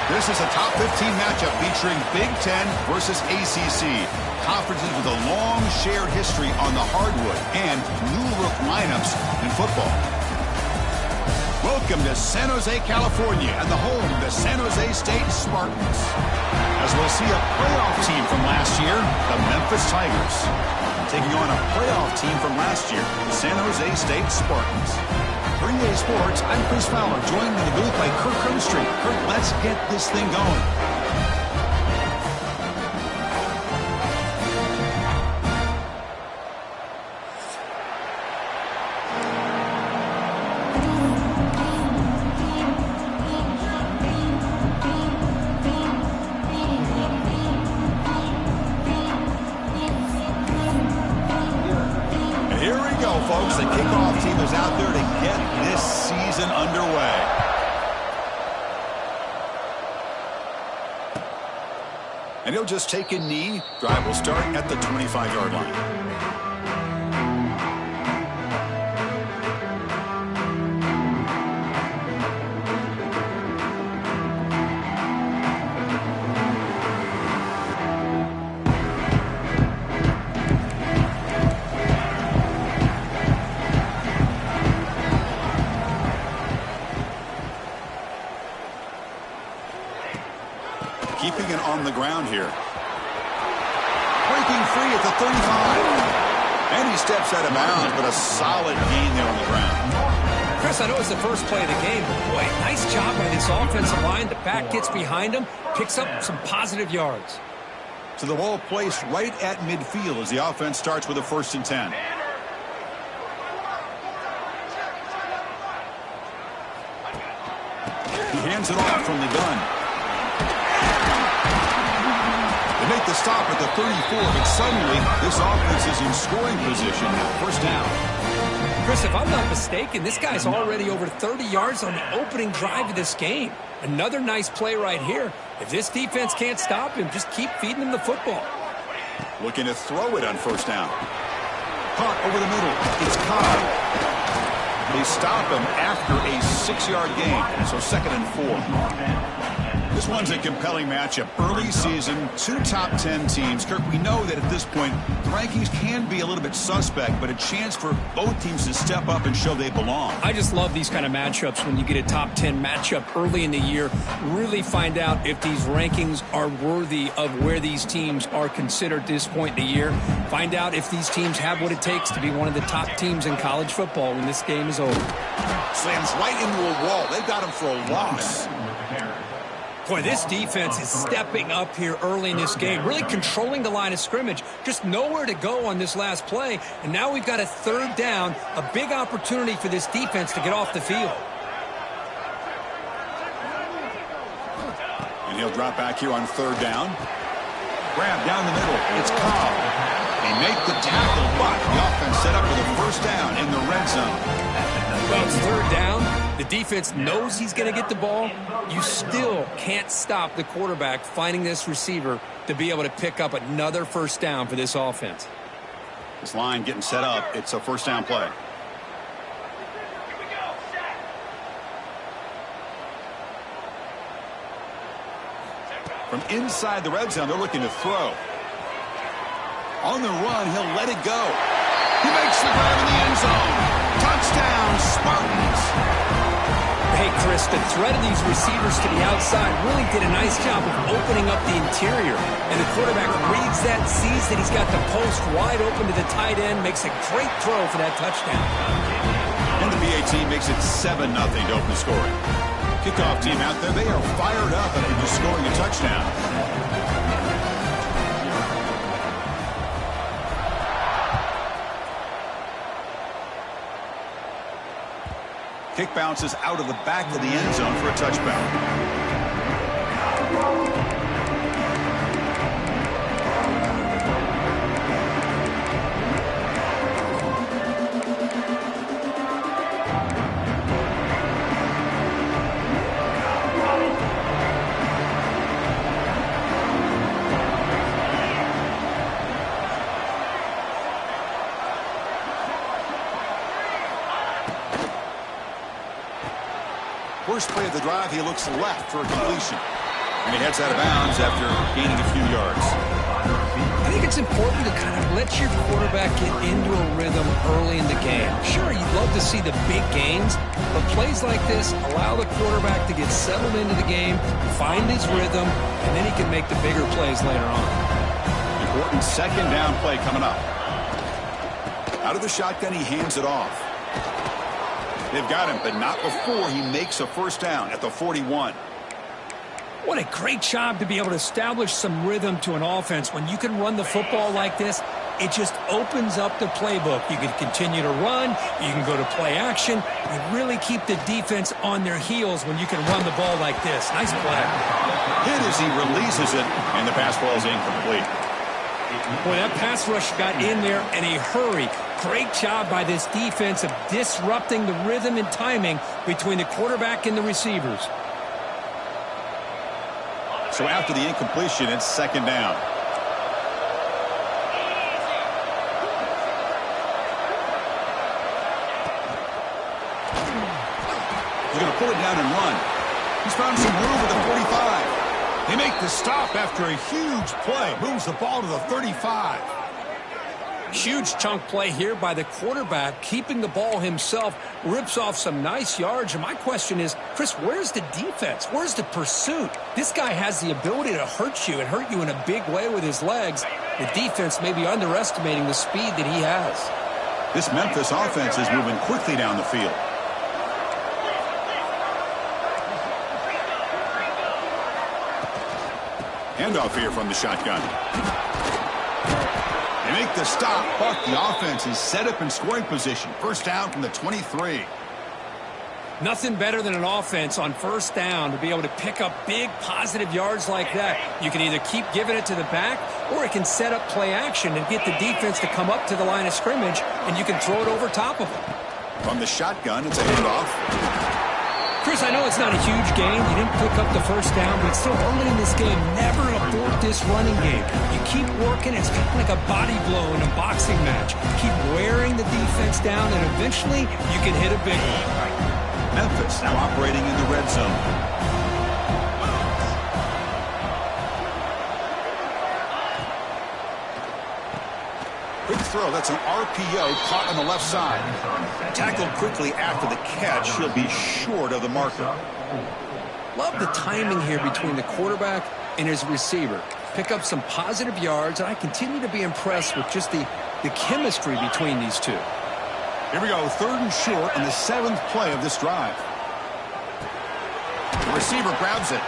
This is a top 15 matchup featuring Big Ten versus ACC. Conferences with a long shared history on the hardwood and new look lineups in football. Welcome to San Jose, California, and the home of the San Jose State Spartans. As we'll see a playoff team from last year, the Memphis Tigers, taking on a playoff team from last year, the San Jose State Spartans. For EA Sports, I'm Chris Fowler, joined in the booth by Kirk Herbstreit. Kirk, let's get this thing going. Here we go, folks. The kickoff team is out there to get this season underway. And he'll just take a knee. Drive will start at the 25-yard line. Keeping it on the ground here. Breaking free at the 35. And he steps out of bounds, but a solid gain there on the ground. Chris, I know it's the first play of the game, but boy, nice job by this offensive line. The back gets behind him, picks up some positive yards. So the ball placed right at midfield as the offense starts with a 1st and 10. He hands it off from the gun. Make the stop at the 34, but suddenly this offense is in scoring position now. 1st down. Chris, if I'm not mistaken, this guy's already over 30 yards on the opening drive of this game. Another nice play right here. If this defense can't stop him, just keep feeding him the football. Looking to throw it on 1st down. Caught over the middle. It's Cobb. They stop him after a 6-yard gain, so 2nd and 4. This one's a compelling matchup. Early season, two top 10 teams. Kirk, we know that at this point, the rankings can be a little bit suspect, but a chance for both teams to step up and show they belong. I just love these kind of matchups when you get a top 10 matchup early in the year. Really find out if these rankings are worthy of where these teams are considered at this point in the year. Find out if these teams have what it takes to be one of the top teams in college football when this game is over. Slams right into a wall. They got him for a loss. Boy, this defense is stepping up here early in this game, really controlling the line of scrimmage. Just nowhere to go on this last play, and now we've got a third down, a big opportunity for this defense to get off the field. And he'll drop back here on third down. Grab down the middle. It's Cobb. They make the tackle, but the offense set up with a first down in the red zone. Well, it's third down. The defense knows he's going to get the ball. You still can't stop the quarterback finding this receiver to be able to pick up another first down for this offense. This line getting set up. It's a first down play. From inside the red zone, they're looking to throw. On the run, he'll let it go. He makes the grab in the end zone. Touchdown, Spartans. Hey, Chris, the threat of these receivers to the outside really did a nice job of opening up the interior. And the quarterback reads that, sees that he's got the post wide open to the tight end, makes a great throw for that touchdown. And the BA team makes it 7-0 to open the scoring. Kickoff team out there, they are fired up after just scoring a touchdown. Kick bounces out of the back of the end zone for a touchback. First play of the drive, he looks left for a completion. And he heads out of bounds after gaining a few yards. I think it's important to kind of let your quarterback get into a rhythm early in the game. Sure, you'd love to see the big gains, but plays like this allow the quarterback to get settled into the game, find his rhythm, and then he can make the bigger plays later on. Important second down play coming up. Out of the shotgun, he hands it off. They've got him, but not before he makes a first down at the 41. What a great job to be able to establish some rhythm to an offense. When you can run the football like this, it just opens up the playbook. You can continue to run. You can go to play action. You really keep the defense on their heels when you can run the ball like this. Nice play. Hit as he releases it, and the pass ball is incomplete. Boy, that pass rush got in there in a hurry. Great job by this defense of disrupting the rhythm and timing between the quarterback and the receivers. So after the incompletion, it's second down. He's going to pull it down and run. He's found some room at the 45. They make the stop after a huge play. Moves the ball to the 35. Huge chunk play here by the quarterback, keeping the ball himself, rips off some nice yards. And my question is, Chris, where's the defense? Where's the pursuit? This guy has the ability to hurt you and hurt you in a big way with his legs. The defense may be underestimating the speed that he has. This Memphis offense is moving quickly down the field. Handoff here from the shotgun. They make the stop, but the offense is set up in scoring position. First down from the 23. Nothing better than an offense on first down to be able to pick up big positive yards like that. You can either keep giving it to the back, or it can set up play action and get the defense to come up to the line of scrimmage, and you can throw it over top of them. From the shotgun, it's a handoff. Chris, I know it's not a huge gain. You didn't pick up the first down, but it's still early in this game. Never abort this running game. You keep working. It's kind of like a body blow in a boxing match. Keep wearing the defense down, and eventually you can hit a big one. Memphis now operating in the red zone. Good throw. That's an RPO caught on the left side. Tackled quickly after the catch. He'll be short of the marker. Love the timing here between the quarterback and his receiver. Pick up some positive yards, and I continue to be impressed with just the chemistry between these two. Here we go, 3rd and short on the 7th play of this drive. The receiver grabs it.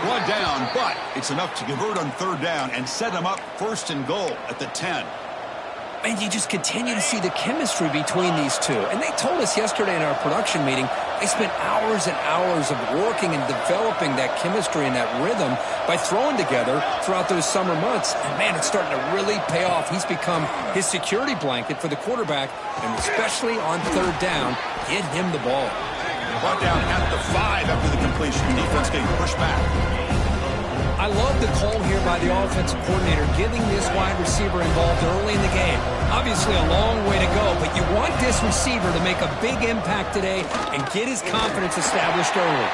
Brought down, but it's enough to convert on 3rd down and set him up 1st and goal at the 10. And you just continue to see the chemistry between these two. And they told us yesterday in our production meeting, they spent hours and hours of working and developing that chemistry and that rhythm by throwing together throughout those summer months. And, man, it's starting to really pay off. He's become his security blanket for the quarterback, and especially on 3rd down, get him the ball. Brought down at the 5 after the completion. Defense getting pushed back. I love the call here by the offensive coordinator, getting this wide receiver involved early in the game. Obviously a long way to go, but you want this receiver to make a big impact today and get his confidence established early.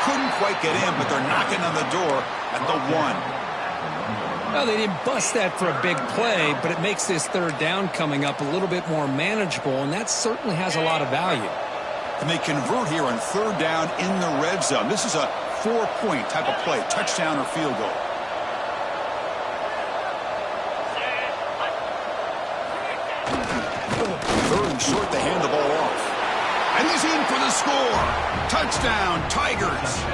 Couldn't quite get in, but they're knocking on the door at the 1. Well, they didn't bust that for a big play, but it makes this 3rd down coming up a little bit more manageable, and that certainly has a lot of value. And they convert here on 3rd down in the red zone. This is a 4-point type of play, touchdown or field goal. Third and short, they hand the ball off. And he's in for the score. Touchdown, Tigers.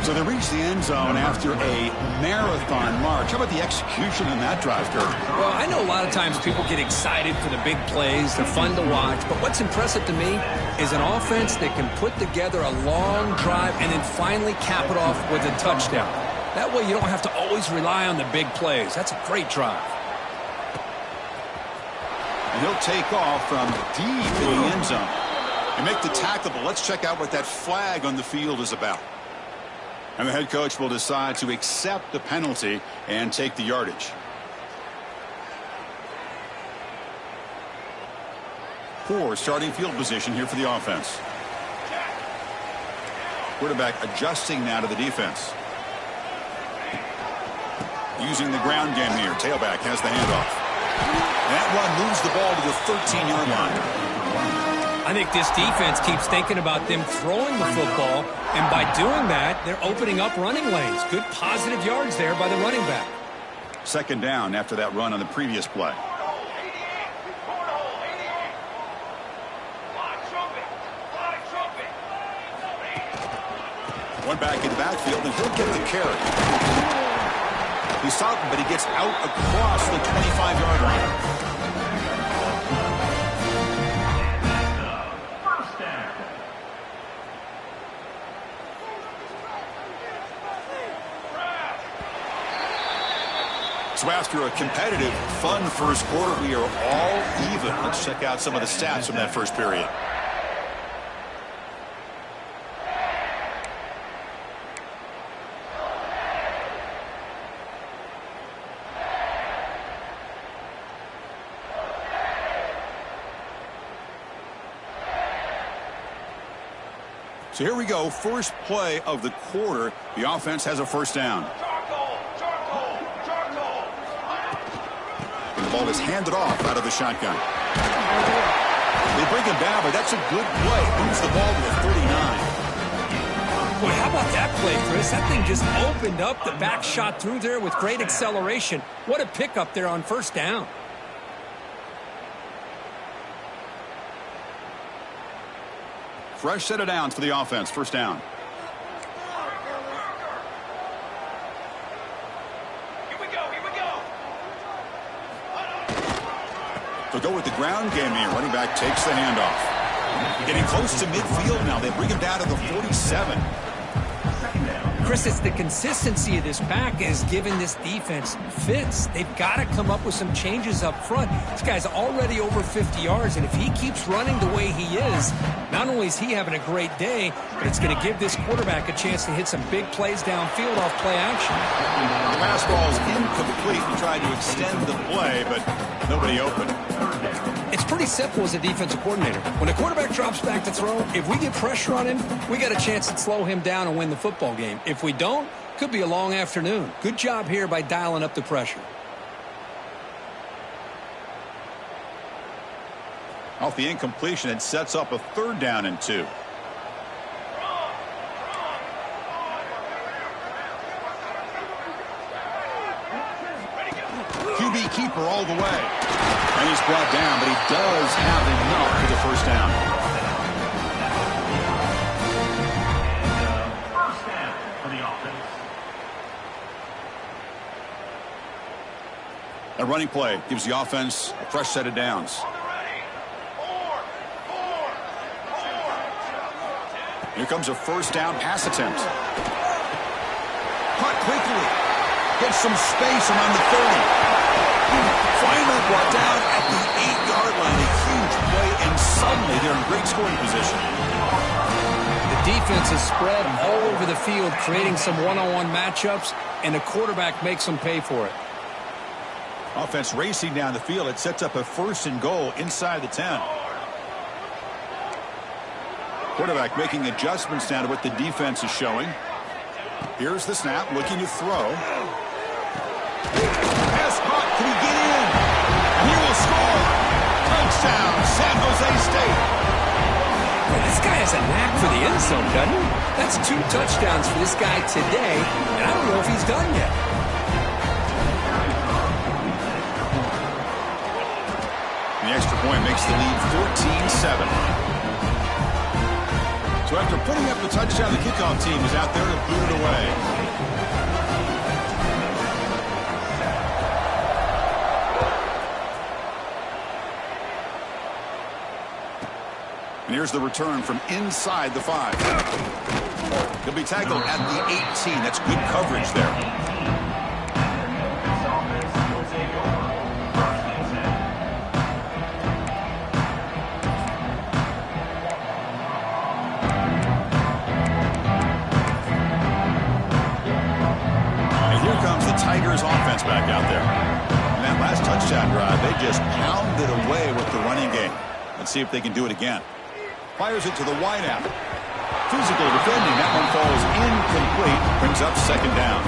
So they reach the end zone after a marathon march. How about the execution in that drive, Dirk? Well, I know a lot of times people get excited for the big plays. They're fun to watch. But what's impressive to me is an offense that can put together a long drive and then finally cap it off with a touchdown. That way you don't have to always rely on the big plays. That's a great drive. And he'll take off from deep in the end zone. And make the tackle, but let's check out what that flag on the field is about. And the head coach will decide to accept the penalty and take the yardage. Poor starting field position here for the offense. Quarterback adjusting now to the defense. Using the ground game here. Tailback has the handoff. That run moves the ball to the 13-yard line. I think this defense keeps thinking about them throwing the football, and by doing that, they're opening up running lanes. Good positive yards there by the running back. 2nd down after that run on the previous play. One back in the backfield, and he'll get the carry. He's stopped, but he gets out across the 25-yard line. So after a competitive, fun first quarter, we are all even. Let's check out some of the stats from that first period. So here we go, first play of the quarter. The offense has a 1st down. And the ball is handed off out of the shotgun. They bring him down, but that's a good play. Moves the ball to the 39. Boy, how about that play, Chris? That thing just opened up. The back shot through there with great acceleration. What a pickup there on 1st down. Fresh set of downs for the offense. 1st down. Here we go. They'll go with the ground game here. Running back takes the handoff. Getting close to midfield now. They bring him down to the 47. Chris, it's the consistency of this back is giving this defense fits. They've got to come up with some changes up front. This guy's already over 50 yards, and if he keeps running the way he is, not only is he having a great day, but it's going to give this quarterback a chance to hit some big plays downfield off play action. The pass ball is incomplete. He tried to extend the play, but nobody open. It's pretty simple as a defensive coordinator. When a quarterback drops back to throw, if we get pressure on him, we got a chance to slow him down and win the football game. If we don't, could be a long afternoon. Good job here by dialing up the pressure. Off the incompletion, it sets up a 3rd down and 2. QB keeper all the way. And he's brought down, but he does have enough for the 1st down. First down for the offense. A running play gives the offense a fresh set of downs. Here comes a 1st down pass attempt. Caught quickly. Gets some space around the 30. Finally brought down at the 8-yard line. A huge play, and suddenly they're in great scoring position. The defense is spread all over the field, creating some one-on-one matchups, and the quarterback makes them pay for it. Offense racing down the field. It sets up a 1st and goal inside the 10. Quarterback making adjustments now to what the defense is showing. Here's the snap, looking to throw. Pass caught. Can he get in? And he will score. Touchdown, San Jose State. Well, this guy has a knack for the end zone, doesn't he? That's 2 touchdowns for this guy today, and I don't know if he's done yet. The extra point makes the lead 14-7. So after putting up the touchdown, the kickoff team is out there to boot it away. And here's the return from inside the 5. He'll be tackled at the 18. That's good coverage there. Tigers offense back out there. And that last touchdown drive, they just pounded away with the running game. Let's see if they can do it again. Fires it to the wideout. Physical defending. That one falls incomplete. Brings up 2nd down.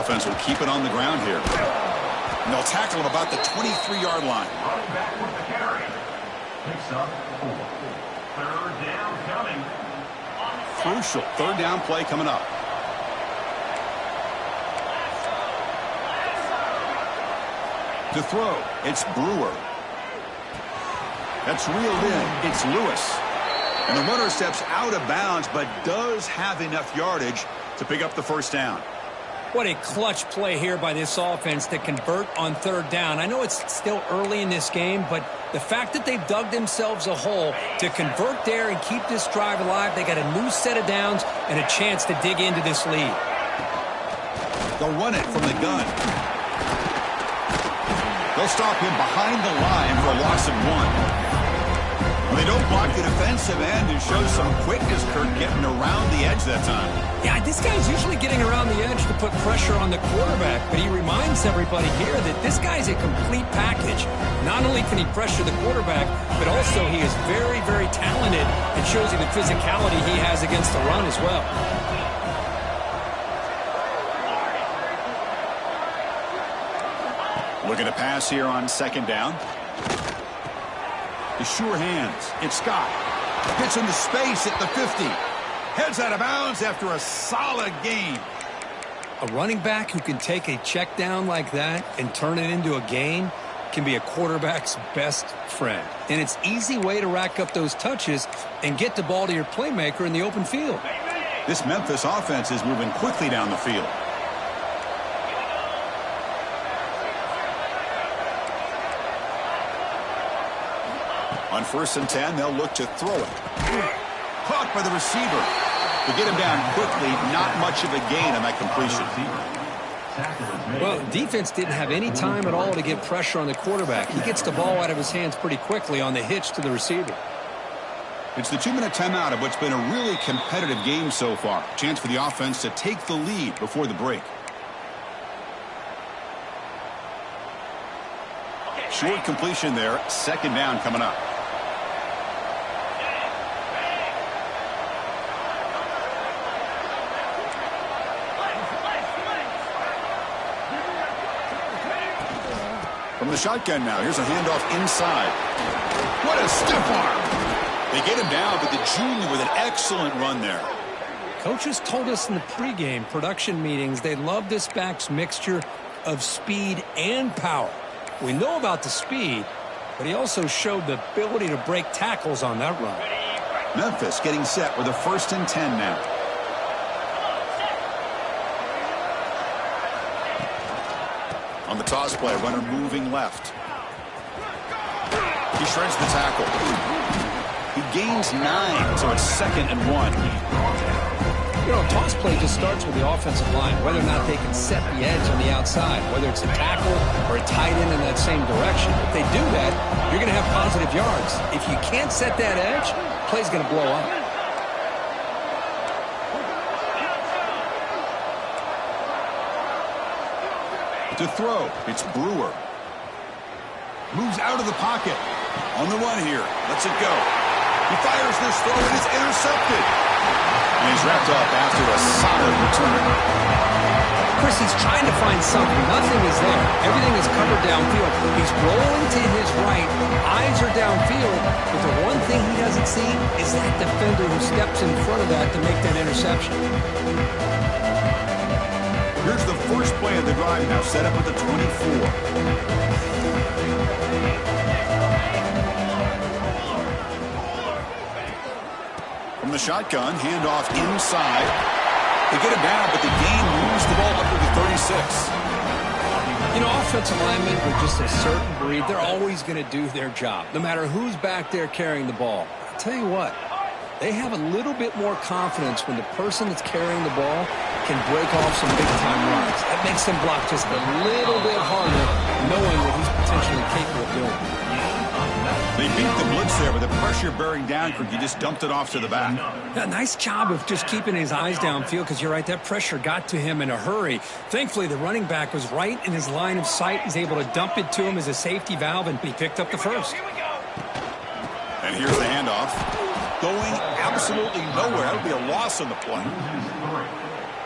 Offense will keep it on the ground here. And they'll tackle him about the 23-yard line. Running back with the carry. Picks up 4. 3rd down coming. Crucial 3rd down play coming up. To throw, it's Brewer. That's reeled in. It's Lewis. And the runner steps out of bounds, but does have enough yardage to pick up the 1st down. What a clutch play here by this offense to convert on 3rd down. I know it's still early in this game, but the fact that they've dug themselves a hole to convert there and keep this drive alive, they got a new set of downs and a chance to dig into this lead. They'll run it from the gun. They'll stop him behind the line for a loss of 1. When they don't block the defensive end, it shows some quickness, Kurt, getting around the edge that time. Yeah, this guy's usually getting around the edge to put pressure on the quarterback, but he reminds everybody here that this guy's a complete package. Not only can he pressure the quarterback, but also he is very, very talented and shows you the physicality he has against the run as well. Looking to pass here on 2nd down. The sure hands. It's Scott. Gets into space at the 50. Heads out of bounds after a solid game. A running back who can take a check down like that and turn it into a gain can be a quarterback's best friend. And it's an easy way to rack up those touches and get the ball to your playmaker in the open field. This Memphis offense is moving quickly down the field. On 1st and 10, they'll look to throw it. Caught by the receiver. To get him down quickly, not much of a gain on that completion. Well, defense didn't have any time at all to get pressure on the quarterback. He gets the ball out of his hands pretty quickly on the hitch to the receiver. It's the 2-minute timeout of what's been a really competitive game so far. Chance for the offense to take the lead before the break. Short completion there. Second down coming up. From the shotgun now. Here's a handoff inside. What a stiff arm. They get him down, but the junior with an excellent run there. Coaches told us in the pregame production meetings they love this back's mixture of speed and power. We know about the speed, but he also showed the ability to break tackles on that run. Memphis getting set with a 1st and 10 now. On the toss play, runner moving left. He shreds the tackle. He gains 9, so it's 2nd and 1. You know, toss play just starts with the offensive line, whether or not they can set the edge on the outside, whether it's a tackle or a tight end in that same direction. If they do that, you're going to have positive yards. If you can't set that edge, play's going to blow up. To throw, it's Brewer. Moves out of the pocket. On the run here. Lets it go. He fires this throw and it's intercepted. And he's wrapped up after a solid return. Chris, he's trying to find something. Nothing is there. Everything is covered downfield. He's rolling to his right. Eyes are downfield. But the one thing he doesn't see is that defender who steps in front of that to make that interception. Here's the first play of the drive now, set up at the 24. From the shotgun, handoff inside. They get him down, but the game moves the ball up to the 36. You know, offensive linemen are just a certain breed. They're always going to do their job, no matter who's back there carrying the ball. I'll tell you what, they have a little bit more confidence when the person that's carrying the ball can break off some big-time runs. That makes them block just a little bit harder, knowing what he's potentially capable of doing. They beat the blitz there, but the pressure bearing down, he just dumped it off to the back. Yeah, nice job of just keeping his eyes downfield, because you're right, that pressure got to him in a hurry. Thankfully, the running back was right in his line of sight. He's able to dump it to him as a safety valve, and he picked up the first. And here's the handoff. Going absolutely nowhere. That would be a loss on the play.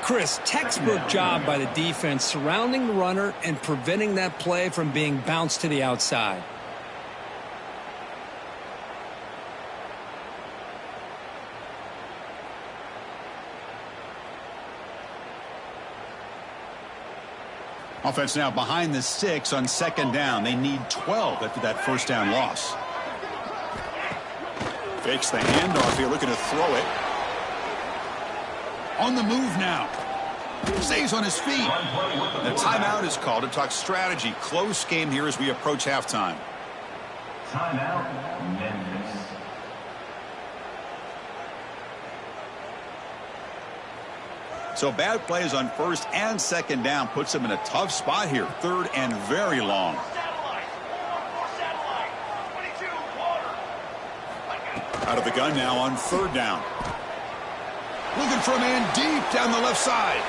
Chris, textbook job by the defense surrounding the runner and preventing that play from being bounced to the outside. Offense now behind the 6 on 2nd down. They need 12 after that first down loss. Fakes the handoff here, looking to throw it. On the move now. Stays on his feet. The timeout is called to talk strategy. Close game here as we approach halftime. Timeout, Memphis. So bad plays on 1st and 2nd down puts them in a tough spot here. 3rd and very long. Out of the gun now on 3rd down. Looking for a man deep down the left side.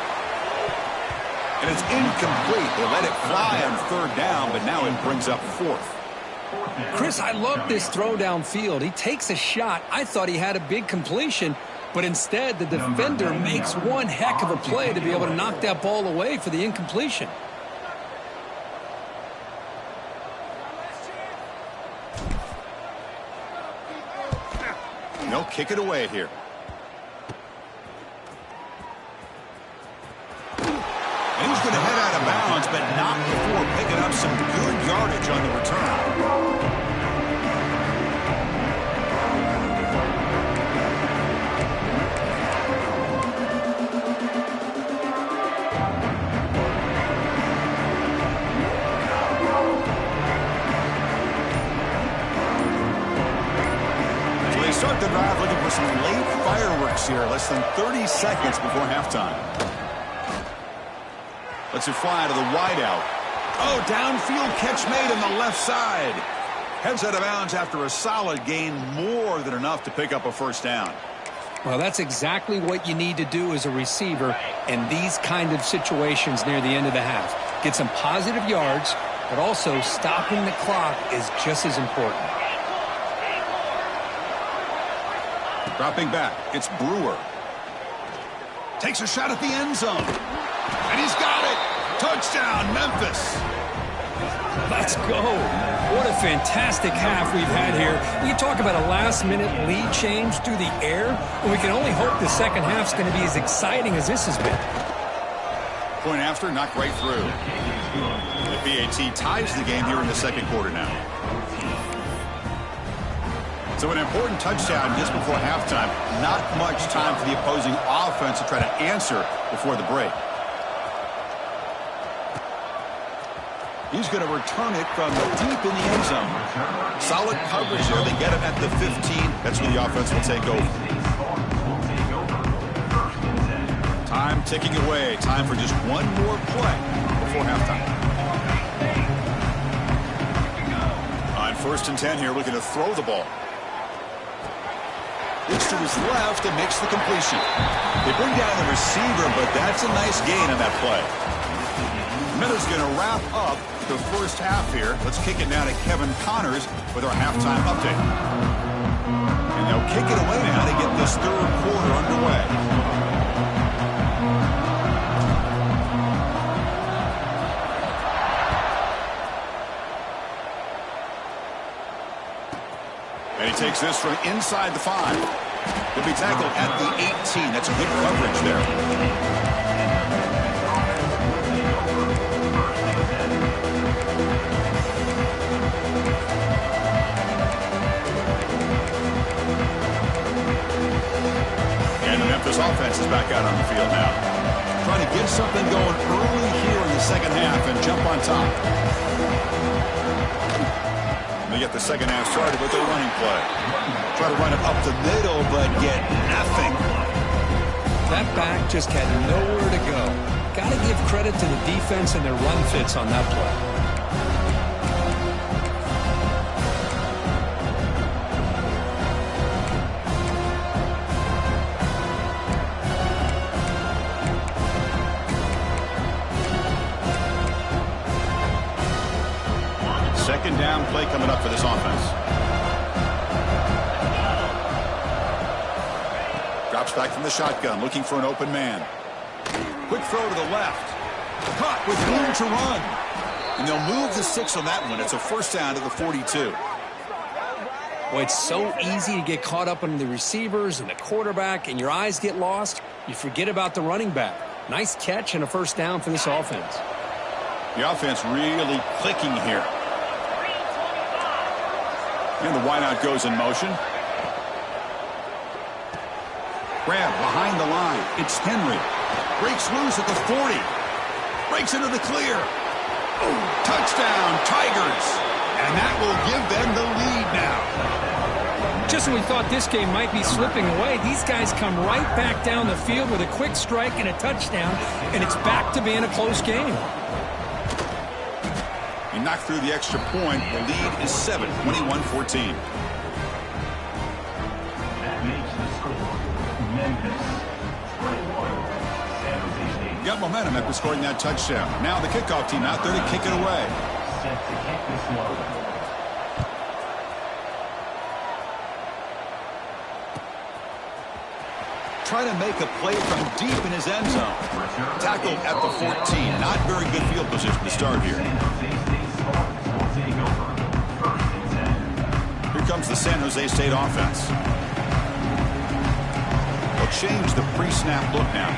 And it's incomplete. They let it fly on 3rd down, but now it brings up 4th. Chris, I love this throw downfield. He takes a shot. I thought he had a big completion, but instead the defender makes one heck of a play to be able to knock that ball away for the incompletion. They'll kick it away here. And he's going to head out of bounds, but not before picking up some good yardage on the return. Start the drive looking for some late fireworks here. Less than 30 seconds before halftime. Lets it fly to the wideout. Oh, downfield catch made on the left side. Heads out of bounds after a solid gain, more than enough to pick up a first down. Well, that's exactly what you need to do as a receiver in these kind of situations near the end of the half. Get some positive yards, but also stopping the clock is just as important. Dropping back, it's Brewer. Takes a shot at the end zone. And he's got it. Touchdown, Memphis. Let's go. What a fantastic half we've had here. You talk about a last-minute lead change through the air, and we can only hope the second half's going to be as exciting as this has been. Point after, knocked right through. The PAT ties the game here in the second quarter now. So an important touchdown just before halftime. Not much time for the opposing offense to try to answer before the break. He's going to return it from deep in the end zone. Solid coverage there. They get him at the 15. That's where the offense will take over. Time ticking away. Time for just one more play before halftime. On 1st and 10 here, looking to throw the ball. Looks to his left and makes the completion. They bring down the receiver, but that's a nice gain on that play. Miller's going to wrap up the first half here. Let's kick it now to Kevin Connors with our halftime update. And they'll kick it away now to get this third quarter underway. And he takes this from inside the 5. He'll be tackled at the 18. That's good coverage there. This offense is back out on the field now. Trying to get something going early here in the second half and jump on top. They get the second half started with their running play. Try to run it up the middle, but get nothing. That back just had nowhere to go. Got to give credit to the defense and their run fits on that play. Second down play coming up for this offense. Drops back from the shotgun, looking for an open man. Quick throw to the left. Caught with room to run. And they'll move the 6 on that one. It's a first down to the 42. Well, it's so easy to get caught up on the receivers and the quarterback, and your eyes get lost. You forget about the running back. Nice catch and a first down for this offense. The offense really clicking here. And the wideout goes in motion. Grab behind the line. It's Henry. Breaks loose at the 40. Breaks into the clear. Oh, touchdown, Tigers. And that will give them the lead now. Just when we thought this game might be slipping away, these guys come right back down the field with a quick strike and a touchdown, and it's back to being a close game. He knocked through the extra point. The lead is 7, 21-14. That makes the score Memphis 21, San Jose State. Got momentum after scoring that touchdown. Now the kickoff team out there to kick it away. Set to kick this one. Trying to make a play from deep in his end zone. Tackled at the 14. Not very good field position to start here. Here comes the San Jose State offense. They'll change the pre-snap look now.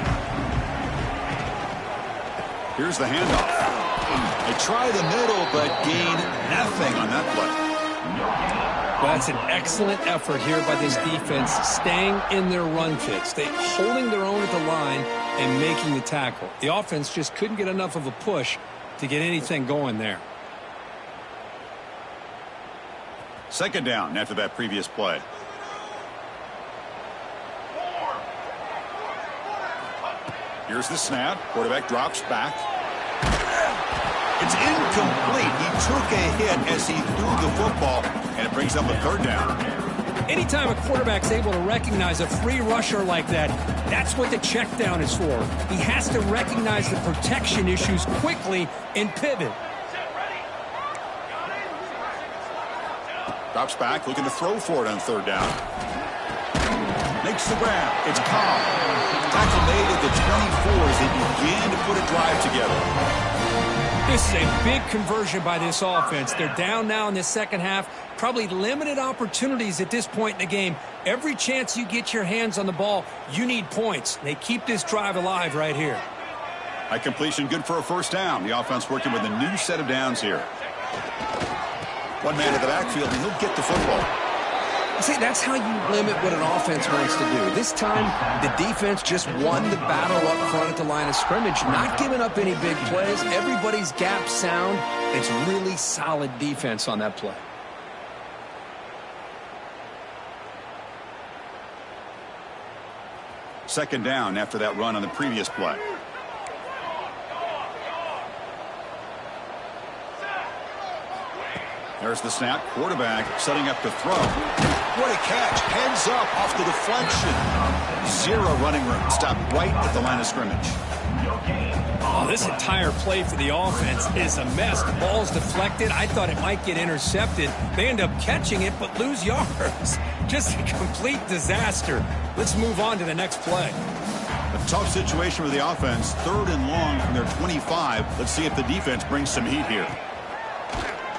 Here's the handoff. They try the middle, but gain nothing on that play. Well, that's an excellent effort here by this defense, staying in their run fits. They holding their own at the line and making the tackle. The offense just couldn't get enough of a push to get anything going there. Second down after that previous play. Here's the snap. Quarterback drops back. It's incomplete. He took a hit as he threw the football, and it brings up a third down. Anytime a quarterback's able to recognize a free rusher like that, that's what the check down is for. He has to recognize the protection issues quickly and pivot. Drops back, looking to throw for it on third down. Makes the grab. It's Cobb. Tackle made at the 24 as they begin to put a drive together. This is a big conversion by this offense. They're down now in the second half. Probably limited opportunities at this point in the game. Every chance you get your hands on the ball, you need points. They keep this drive alive right here. High completion, good for a first down. The offense working with a new set of downs here. One man in the backfield, and he'll get the football. See, that's how you limit what an offense wants to do. This time, the defense just won the battle up front at the line of scrimmage, not giving up any big plays. Everybody's gap sound. It's really solid defense on that play. Second down after that run on the previous play. There's the snap. Quarterback setting up to throw. What a catch. Heads up off the deflection. Zero running room. Stopped right at the line of scrimmage. Oh, this entire play for the offense is a mess. The ball's deflected. I thought it might get intercepted. They end up catching it but lose yards. Just a complete disaster. Let's move on to the next play. A tough situation for the offense. Third and long from their 25. Let's see if the defense brings some heat here.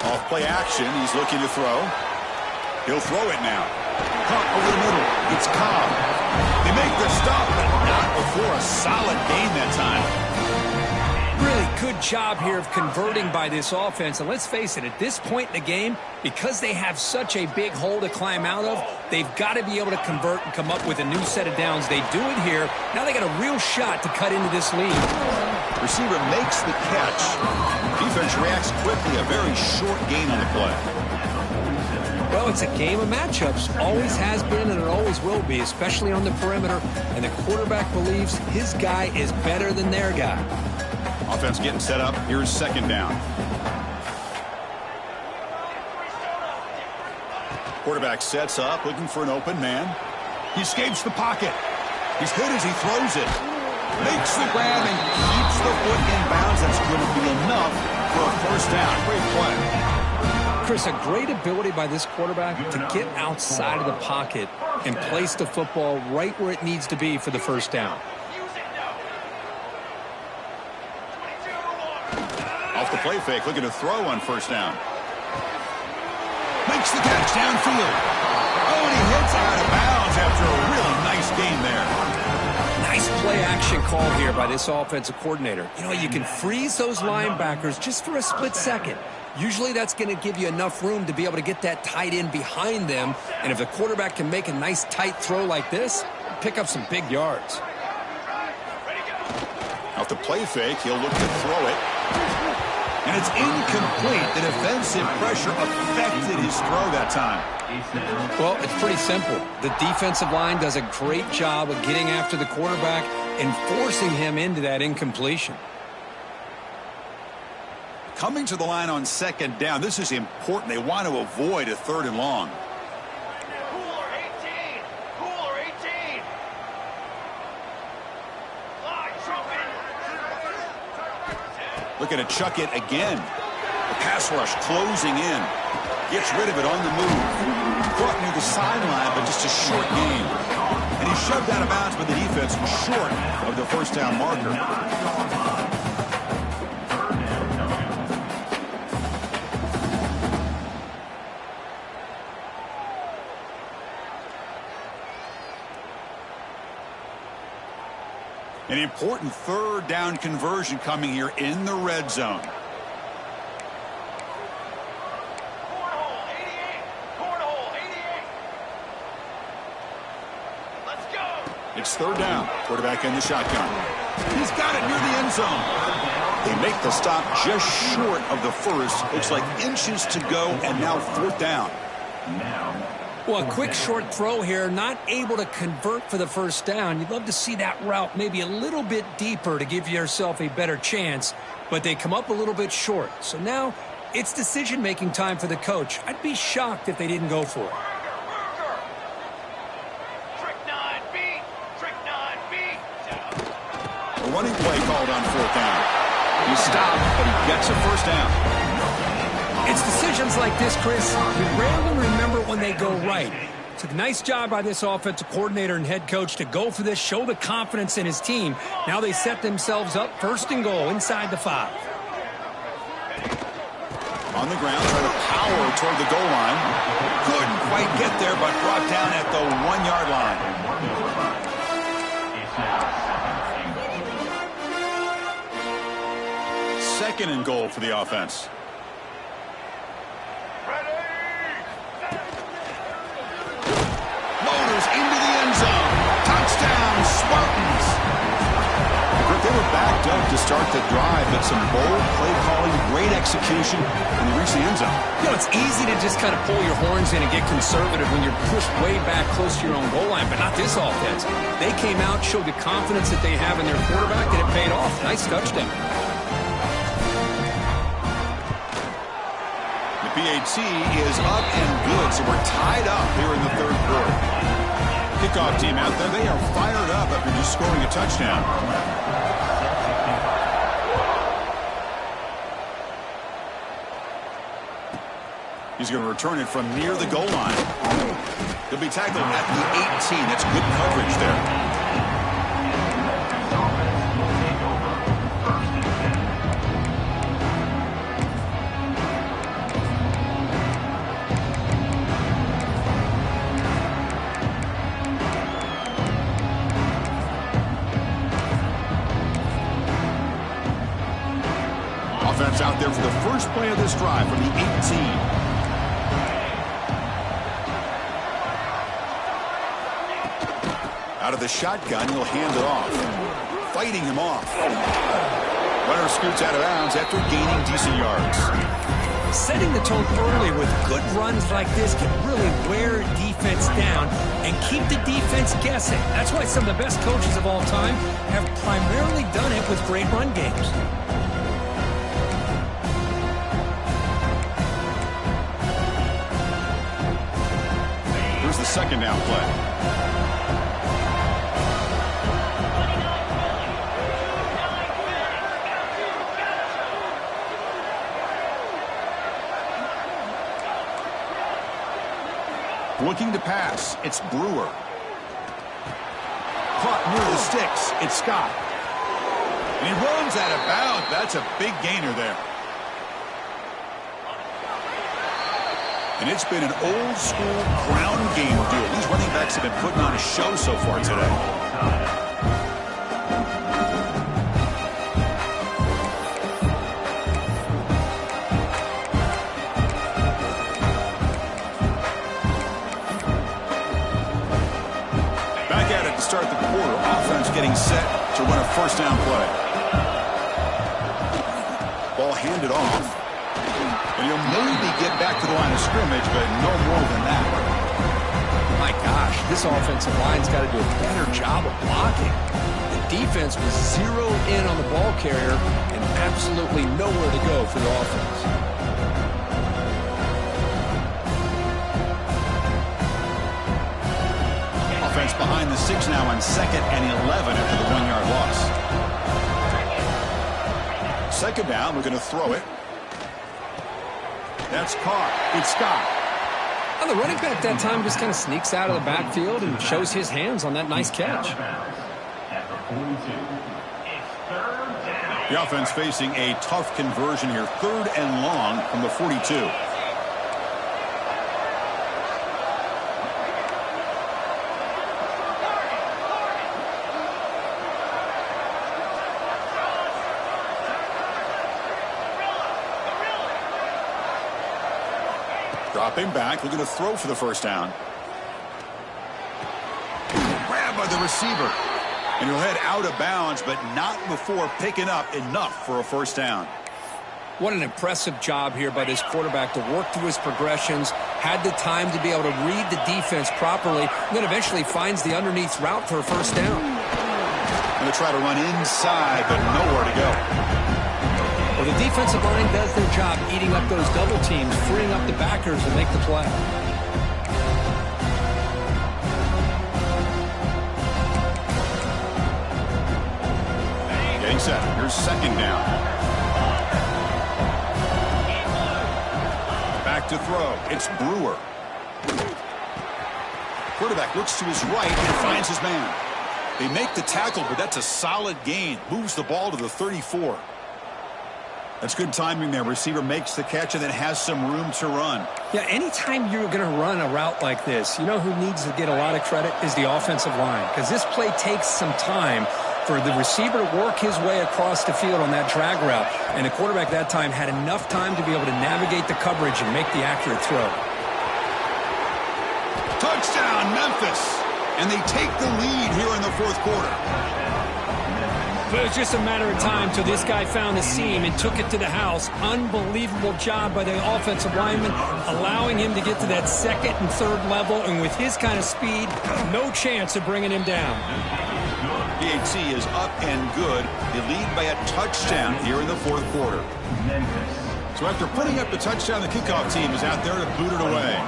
Off play action, he's looking to throw. He'll throw it now. Caught over the middle. It's Cobb. They make the stop, but not before a solid gain that time. Really good job here of converting by this offense. And let's face it, at this point in the game, because they have such a big hole to climb out of, they've got to be able to convert and come up with a new set of downs. They do it here. Now they got a real shot to cut into this lead. Receiver makes the catch. Defense reacts quickly. A very short gain on the play. Well, it's a game of matchups. Always has been and it always will be, especially on the perimeter. And the quarterback believes his guy is better than their guy. Offense getting set up. Here's second down. Quarterback sets up, looking for an open man. He escapes the pocket. He's hit as he throws it. Makes the grab and keeps the foot in bounds. That's going to be enough for a first down. Great play. Chris, a great ability by this quarterback to get outside of the pocket and place the football right where it needs to be for the first down. Off the play fake, looking to throw on first down. Makes the catch downfield. Oh, and he hits out of bounds after a really nice gain there. Nice play action call here by this offensive coordinator. You know, you can freeze those linebackers just for a split second. Usually that's going to give you enough room to be able to get that tight end behind them. And if the quarterback can make a nice tight throw like this, pick up some big yards. Off the play fake, he'll look to throw it. And it's incomplete. The defensive pressure affected his throw that time. Well, it's pretty simple. The defensive line does a great job of getting after the quarterback and forcing him into that incompletion. Coming to the line on second down, this is important. They want to avoid a third and long. Cooler 18. Cooler 18. Looking to chuck it again. The pass rush closing in. Gets rid of it on the move. Caught near the sideline, but just a short gain. And he shoved out of bounds by the defense short of the first down marker. An important third down conversion coming here in the red zone. It's third down. Quarterback in the shotgun. He's got it near the end zone. They make the stop just short of the first. Looks like inches to go, and now fourth down. Now, Well, a quick short throw here, not able to convert for the first down. You'd love to see that route maybe a little bit deeper to give yourself a better chance, but they come up a little bit short. So now it's decision-making time for the coach. I'd be shocked if they didn't go for it. A running play called on fourth down. He stopped, but he gets a first down. It's decisions like this, Chris, you rarely remember when they go right. It's a nice job by this offensive coordinator and head coach to go for this, show the confidence in his team. Now they set themselves up first and goal inside the 5. On the ground, trying to power toward the goal line. Couldn't quite get there, but brought down at the 1-yard line. Second and goal for the offense. Motors into the end zone. Touchdown, Spartans. They were backed up to start the drive, but some bold play calling, great execution, and they reached the end zone. You know, it's easy to just kind of pull your horns in and get conservative when you're pushed way back close to your own goal line, but not this offense. They came out, showed the confidence that they have in their quarterback, and it paid off. Nice touchdown. The PAT is up and good, so we're tied up here in the third quarter. Kickoff team out there, they are fired up after just scoring a touchdown. He's going to return it from near the goal line. He'll be tackled at the 18. That's good coverage there. Offense out there for the first play of this drive from the 18. Out of the shotgun, he'll hand it off. Fighting him off. Runner scoots out of bounds after gaining decent yards. Setting the tone early with good runs like this can really wear defense down and keep the defense guessing. That's why some of the best coaches of all time have primarily done it with great run games. Here's the second down play. Looking to pass, it's Brewer. Caught near the sticks, it's Scott. And he runs out of bounds. That's a big gainer there. And it's been an old school ground game deal. These running backs have been putting on a show so far today. Start the quarter. Offense getting set to run a first down play. Ball handed off. And he'll maybe get back to the line of scrimmage, but no more than that. My gosh, this offensive line's got to do a better job of blocking. The defense was zeroed in on the ball carrier and absolutely nowhere to go for the offense. Offense behind the 6 now on 2nd and 11 after the 1-yard loss. Second down, we're going to throw it. That's caught. It's Scott. Well, the running back that time just kind of sneaks out of the backfield and shows his hands on that nice catch. The offense facing a tough conversion here. 3rd and long from the 42. Dropping back, looking to throw for the first down. Grabbed by the receiver. And he'll head out of bounds, but not before picking up enough for a first down. What an impressive job here by this quarterback to work through his progressions, had the time to be able to read the defense properly, and then eventually finds the underneath route for a first down. Going to try to run inside, but nowhere to go. Well, the defensive line does their job eating up those double teams, freeing up the backers to make the play. Getting set. Here's second down. Back to throw. It's Brewer. Quarterback looks to his right and finds his man. They make the tackle, but that's a solid gain. Moves the ball to the 34. That's good timing there. Receiver makes the catch and then has some room to run. Yeah, anytime you're going to run a route like this, you know who needs to get a lot of credit is the offensive line, because this play takes some time for the receiver to work his way across the field on that drag route, and the quarterback that time had enough time to be able to navigate the coverage and make the accurate throw. Touchdown, Memphis! And they take the lead here in the fourth quarter. But it was just a matter of time till this guy found the seam and took it to the house. Unbelievable job by the offensive lineman, allowing him to get to that second and third level, and with his kind of speed, no chance of bringing him down. PHC is up and good. They lead by a touchdown here in the fourth quarter. So after putting up the touchdown, the kickoff team is out there to boot it away.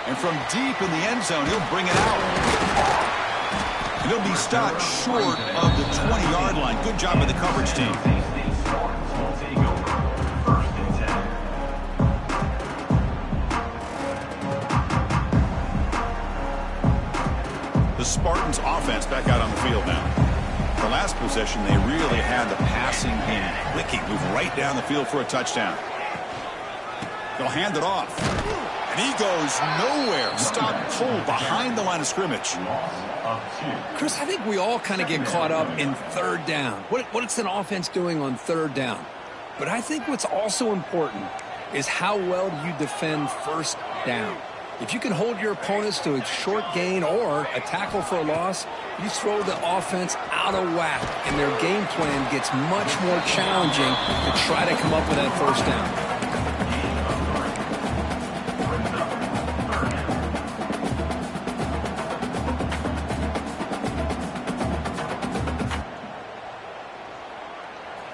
And from deep in the end zone, he'll bring it out. And he'll be stopped short of the 20-yard line. Good job by the coverage team. The Spartans offense back out on the field now. The last possession, they really had the passing game clicking. Move right down the field for a touchdown. They'll hand it off. And he goes nowhere. Stop pulled behind the line of scrimmage. Chris, I think we all kind of get caught up in third down. What's an offense doing on third down? But I think what's also important is how well do you defend first down. If you can hold your opponents to a short gain or a tackle for a loss, you throw the offense out of whack, and their game plan gets much more challenging to try to come up with that first down.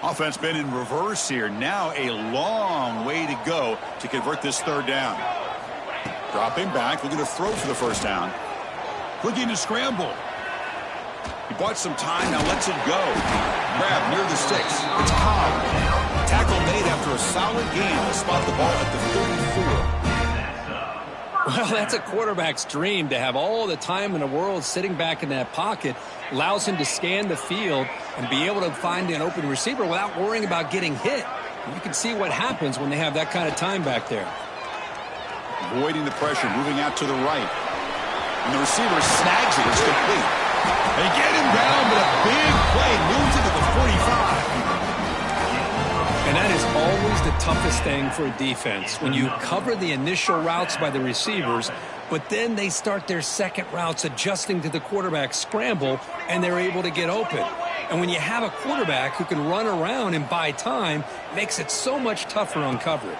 Offense been in reverse here. Now a long way to go to convert this third down. Dropping back, looking to throw for the first down. Looking to scramble. He bought some time, now lets it go. Grab near the sticks. It's Cobb. Tackle made after a solid gain. They'll spot the ball at the 34. Well, that's a quarterback's dream to have all the time in the world sitting back in that pocket. Allows him to scan the field and be able to find an open receiver without worrying about getting hit. And you can see what happens when they have that kind of time back there. Avoiding the pressure, moving out to the right. And the receiver snags it. It's complete. They get him down, but a big play moves into the 45. And that is always the toughest thing for a defense, when you cover the initial routes by the receivers, but then they start their second routes adjusting to the quarterback scramble, and they're able to get open. And when you have a quarterback who can run around and buy time, it makes it so much tougher on coverage.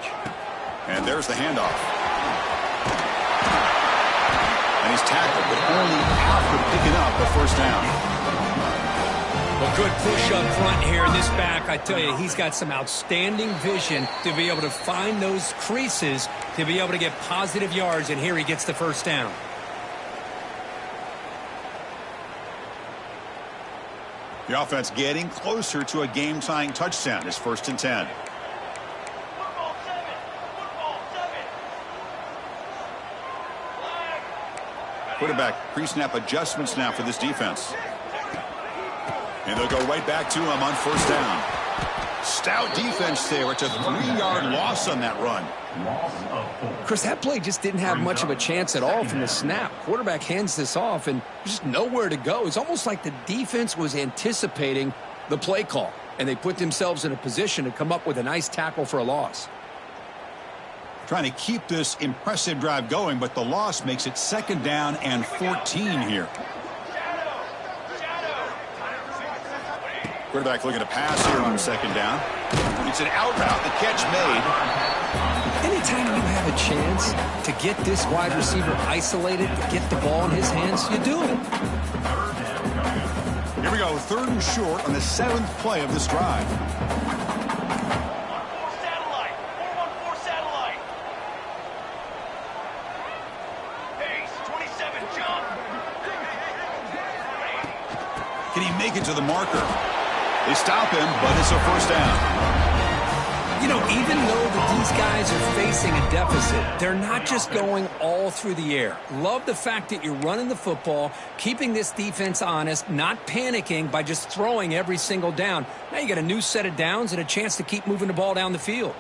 And there's the handoff. And he's tackled, but only after picking up a first down. A good push up front here in this back. I tell you, he's got some outstanding vision to be able to find those creases to be able to get positive yards, and here he gets the first down. The offense getting closer to a game-tying touchdown. It's 1st and 10. Quarterback pre-snap adjustments now for this defense. And they'll go right back to him on first down. Stout defense there. It's a 3-yard loss on that run. Chris, that play just didn't have much of a chance at all from the snap. Quarterback hands this off, and just nowhere to go. It's almost like the defense was anticipating the play call, and they put themselves in a position to come up with a nice tackle for a loss. Trying to keep this impressive drive going, but the loss makes it 2nd down and 14 here. Quarterback looking to pass here on second down. It's an out route. The catch made. Anytime you have a chance to get this wide receiver isolated, to get the ball in his hands, you do it. Here we go, 3rd and short on the 7th play of this drive. Can he make it to the marker? They stop him, but it's a 1st down. You know, even though that these guys are facing a deficit, they're not just going all through the air. Love the fact that you're running the football, keeping this defense honest, not panicking by just throwing every single down. Now you got a new set of downs and a chance to keep moving the ball down the field.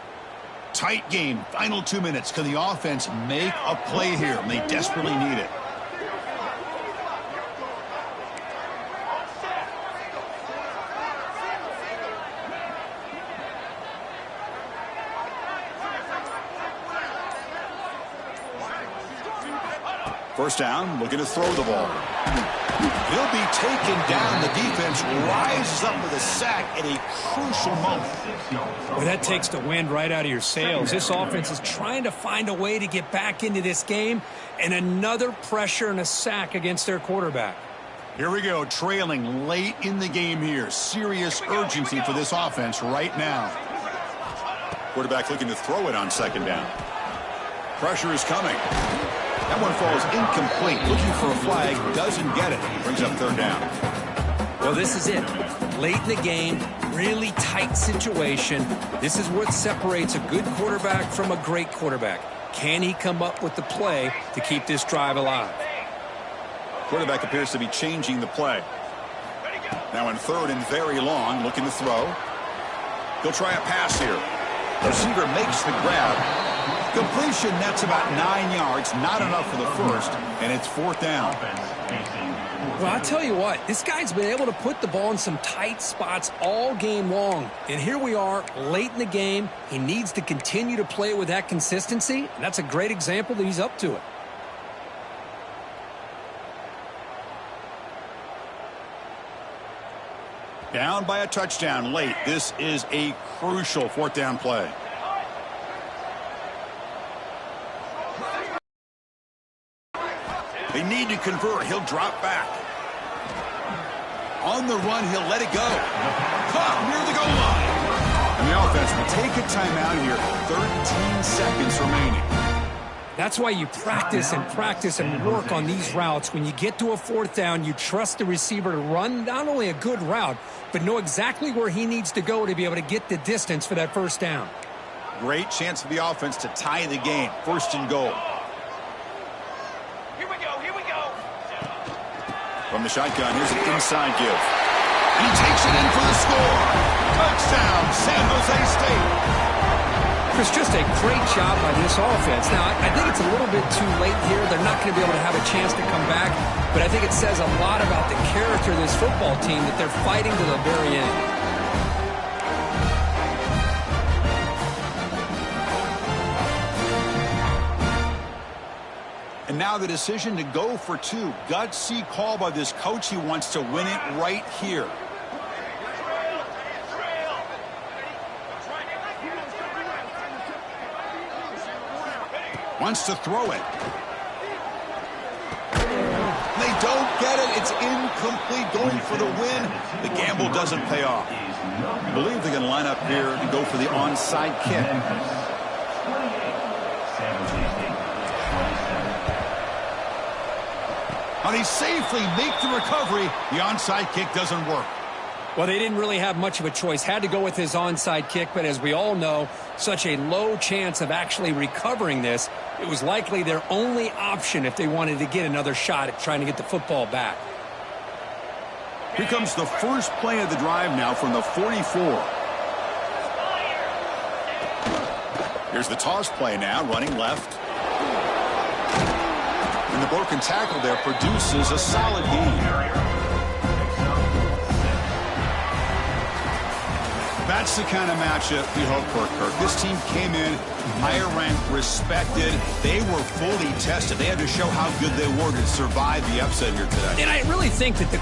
Tight game, final 2 minutes. Can the offense make a play here? And they desperately need it. First down, looking to throw the ball. He'll be taken down. The defense rises up with a sack at a crucial moment. Well, that takes the wind right out of your sails. This offense is trying to find a way to get back into this game, and another pressure and a sack against their quarterback. Here we go, trailing late in the game here. Serious urgency for this offense right now. Quarterback looking to throw it on second down. Pressure is coming. That one falls incomplete. Looking for a flag, doesn't get it. Brings up 3rd down. Well, this is it. Late in the game, really tight situation. This is what separates a good quarterback from a great quarterback. Can he come up with the play to keep this drive alive? Quarterback appears to be changing the play. Now in 3rd and very long, looking to throw. He'll try a pass here. The receiver makes the grab. Completion, that's about 9 yards. Not enough for the 1st, and it's 4th down. Well, I'll tell you what, this guy's been able to put the ball in some tight spots all game long. And here we are, late in the game. He needs to continue to play with that consistency, and that's a great example that he's up to it. Down by a touchdown late. This is a crucial 4th down play. They need to convert. He'll drop back. On the run, he'll let it go. Caught near the goal line. And the offense will take a timeout here. 13 seconds remaining. That's why you practice and work on these routes. When you get to a 4th down, you trust the receiver to run not only a good route, but know exactly where he needs to go to be able to get the distance for that 1st down. Great chance for the offense to tie the game. 1st and goal. From the shotgun, here's an inside give. And he takes it in for the score. Touchdown, San Jose State. Chris, just a great job by this offense. Now, I think it's a little bit too late here. They're not going to be able to have a chance to come back. But I think it says a lot about the character of this football team that they're fighting to the very end. And now the decision to go for 2. Gutsy call by this coach. He wants to win it right here. Wants to throw it. They don't get it. It's incomplete. Going for the win. The gamble doesn't pay off. I believe they're going to line up here and go for the onside kick. How they safely make the recovery. The onside kick doesn't work. Well, they didn't really have much of a choice. Had to go with his onside kick, but as we all know, such a low chance of actually recovering this. It was likely their only option if they wanted to get another shot at trying to get the football back. Here comes the first play of the drive now from the 44. Here's the toss play now, running left. And the broken tackle there produces a solid gain. That's the kind of matchup you hope for, Kirk. This team came in higher ranked, respected. They were fully tested. They had to show how good they were to survive the upset here today. And I really think that the